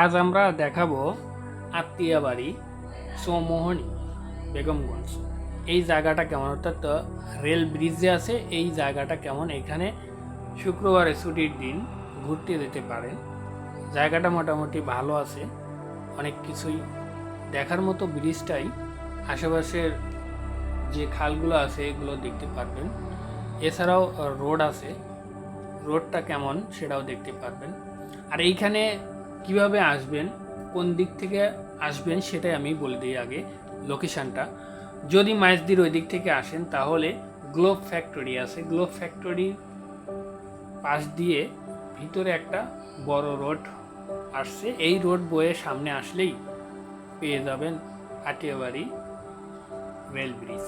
আজ আমরা দেখাবো আত্মীয়া বাড়ি চৌমোহনী বেগমগঞ্জ। এই জায়গাটা কেমন, অর্থাৎ রেল ব্রিজে আছে এই জায়গাটা কেমন। এখানে শুক্রবারে ছুটির দিন ঘুরতে যেতে পারেন। জায়গাটা মোটামুটি ভালো আছে, অনেক কিছুই দেখার মতো। ব্রিজটাই আশেপাশের যে খালগুলো আছে এগুলো দেখতে পারবেন। এছাড়াও রোড আছে, রোডটা কেমন সেটাও দেখতে পারবেন। আর এইখানে কিভাবে আসবেন, কোন দিক থেকে আসবেন সেটাই আমি বলে দিই আগে। লোকেশানটা যদি মাইজদির ওই দিক থেকে আসেন তাহলে গ্লোব ফ্যাক্টরি আছে, গ্লোব ফ্যাক্টরির পাশ দিয়ে ভিতরে একটা বড় রোড আসছে। এই রোড বয়ে সামনে আসলেই পেয়ে যাবেন আটিয়াবাড়ি রেল ব্রিজ।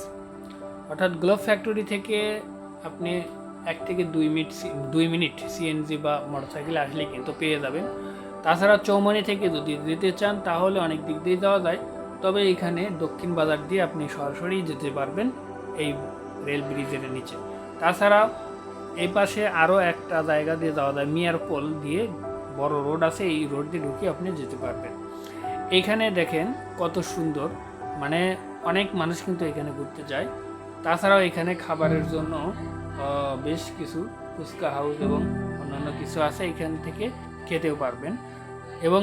অর্থাৎ গ্লোব ফ্যাক্টরি থেকে আপনি 1 থেকে 2 মিনিট সিএনজি বা মোটরসাইকেলে আসলে কিন্তু পেয়ে যাবেন। তাছাড়া চৌমনি থেকে যদি যেতে চান তাহলে অনেক দিক দিয়ে যাওয়া যায়, তবে এখানে দক্ষিণ বাজার দিয়ে আপনি সরাসরি যেতে পারবেন এই রেল ব্রিজের নিচে। তাছাড়া এই পাশে আরও একটা জায়গা দিয়ে যাওয়া যায়, মিয়ারপোল দিয়ে বড় রোড আছে, এই রোড দিয়ে ঢুকে আপনি যেতে পারবেন। এখানে দেখেন কত সুন্দর, মানে অনেক মানুষ কিন্তু এখানে ঘুরতে যায়। তাছাড়াও এখানে খাবারের জন্য বেশ কিছু ফুচকা হাউস এবং অন্যান্য কিছু আছে, এখান থেকে খেতেও পারবেন এবং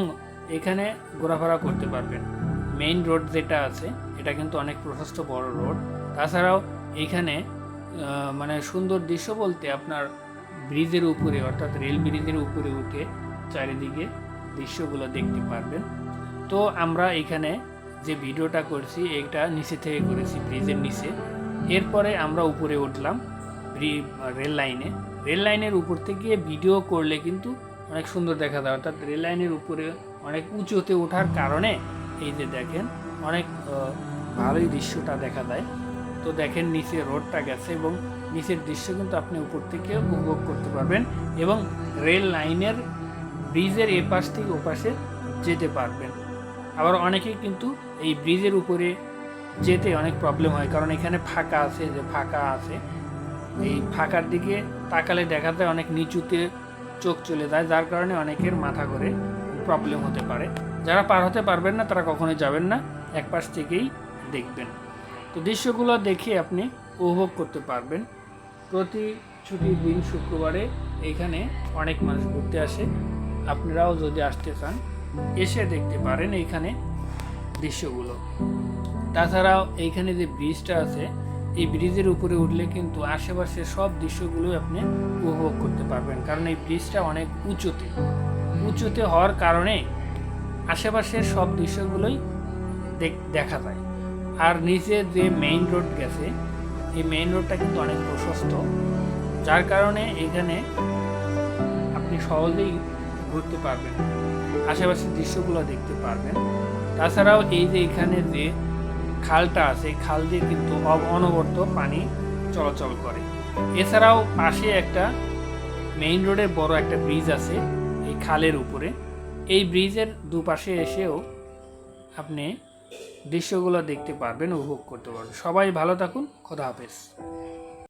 এখানে ঘোরাফেরা করতে পারবেন। মেইন রোড যেটা আছে এটা কিন্তু অনেক প্রশস্ত বড় রোড। তাছাড়াও এইখানে মানে সুন্দর দৃশ্য বলতে আপনার ব্রিজের উপরে, অর্থাৎ রেল ব্রিজের উপরে উঠে চারিদিকে দৃশ্যগুলো দেখতে পারবেন। তো আমরা এখানে যে ভিডিওটা করছি এটা নিচে থেকে করেছি, ব্রিজের নিচে। এরপরে আমরা উপরে উঠলাম রেল লাইনের উপর থেকে ভিডিও করলে কিন্তু অনেক সুন্দর দেখা যায়। অর্থাৎ রেল লাইনের উপরে অনেক উঁচুতে ওঠার কারণে এই যে দেখেন অনেক ভালোই দৃশ্যটা দেখা যায়। তো দেখেন নিচে রোডটা গেছে এবং নিচের দৃশ্য কিন্তু আপনি উপর থেকে উপভোগ করতে পারবেন এবং রেল লাইনের ব্রিজের এপাশ থেকে ওপাশে যেতে পারবেন। আবার অনেকেই কিন্তু এই ব্রিজের উপরে যেতে অনেক প্রবলেম হয়, কারণ এখানে ফাঁকা আছে, যে ফাঁকা আছে এই ফাঁকার দিকে তাকালে দেখা যায় অনেক নিচুতে চোখ চলে যায়, যার কারণে অনেকের মাথা করে প্রবলেম হতে পারে। যারা পার হতে পারবেন না তারা কখনোই যাবেন না, এক পাশ থেকেই দেখবেন। তো দৃশ্যগুলো দেখে আপনি উপভোগ করতে পারবেন। প্রতি ছুটির দিন শুক্রবারে এখানে অনেক মানুষ ঘুরতে আসে। আপনারাও যদি আসতে চান এসে দেখতে পারেন এইখানে দৃশ্যগুলো। তাছাড়াও এইখানে যে ব্রিজটা আছে এই ব্রিজের উপরে উঠলে কিন্তু আশেপাশের সব দৃশ্যগুলোই আপনি উপভোগ করতে পারবেন, কারণ এই ব্রিজটা অনেক উঁচুতে হওয়ার কারণে আশেপাশের সব দৃশ্যগুলোই দেখা যায়। আর নিচে যে মেইন রোড গেছে এই মেইন রোডটা কিন্তু অনেক প্রশস্ত, যার কারণে এখানে আপনি সহজেই ঘুরতে পারবেন, আশেপাশের দৃশ্যগুলো দেখতে পারবেন। তাছাড়াও এই যে এখানে যে খালটা আছে এই খাল দিয়ে কিন্তু অনবরত পানি চলাচল করে। এছাড়াও পাশে একটা মেইন রোডের বড় একটা ব্রিজ আছে এই খালের উপরে। এই ব্রিজের দুপাশে এসেও আপনি দৃশ্যগুলো দেখতে পারবেন, উপভোগ করতে পারবেন। সবাই ভালো থাকুন, খোদা হাফেজ।